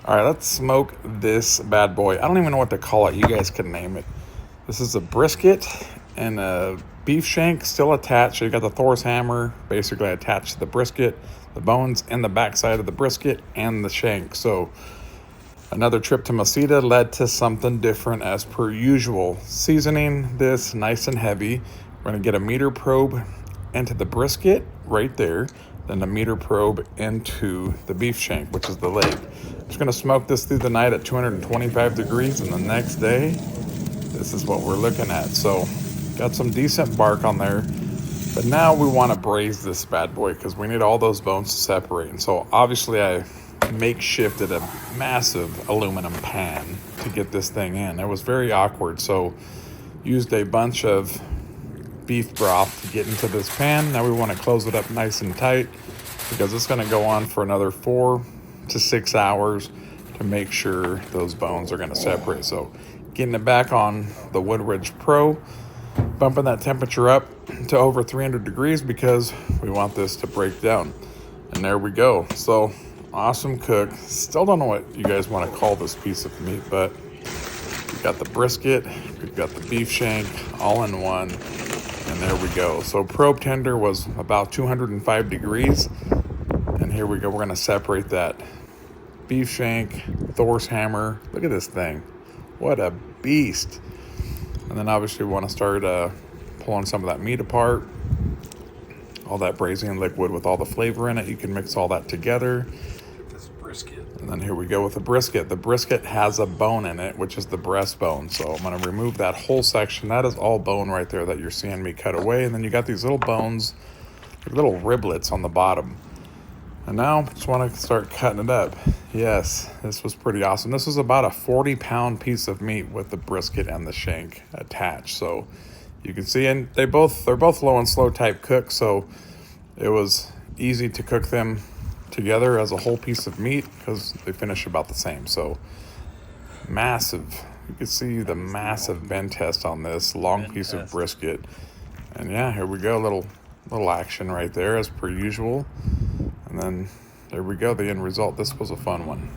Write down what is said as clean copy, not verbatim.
All right, let's smoke this bad boy. I don't even know what to call it. You guys can name it. This is a brisket and a beef shank still attached. So you got the Thor's hammer basically attached to the brisket, the bones in the backside of the brisket, and the shank. So another trip to Masita led to something different as per usual. Seasoning this nice and heavy. We're going to get a meter probe into the brisket right there, then a meter probe into the beef shank, which is the leg. Just going to smoke this through the night at 225 degrees, and the next day, this is what we're looking at. So, got some decent bark on there, but now we want to braise this bad boy because we need all those bones to separate. And so, obviously, I makeshifted a massive aluminum pan to get this thing in. It was very awkward, so used a bunch of beef broth to get into this pan. Now we want to close it up nice and tight because it's going to go on for another 4 to 6 hours to make sure those bones are going to separate. So getting it back on the Woodridge Pro, bumping that temperature up to over 300 degrees because we want this to break down. And there we go. So awesome cook. Still don't know what you guys want to call this piece of meat, but we've got the brisket, we've got the beef shank all in one. And there we go. So probe tender was about 205 degrees. And here we go. We're going to separate that beef shank, Thor's hammer. Look at this thing. What a beast. And then obviously we want to start pulling some of that meat apart. All that braising liquid with all the flavor in it. You can mix all that together. Brisket. And then here we go with the brisket. The brisket has a bone in it, which is the breastbone. So I'm going to remove that whole section. That is all bone right there that you're seeing me cut away. And then you got these little bones, little riblets on the bottom. And now just want to start cutting it up. Yes, this was pretty awesome. This was about a 40-pound piece of meat with the brisket and the shank attached. So you can see, and they're both low and slow type cooks. So it was easy to cook them together as a whole piece of meat because they finish about the same. So massive. You can see the massive bend test on this long piece of brisket. And yeah, here we go. Little action right there as per usual. And then there we go, the end result. This was a fun one.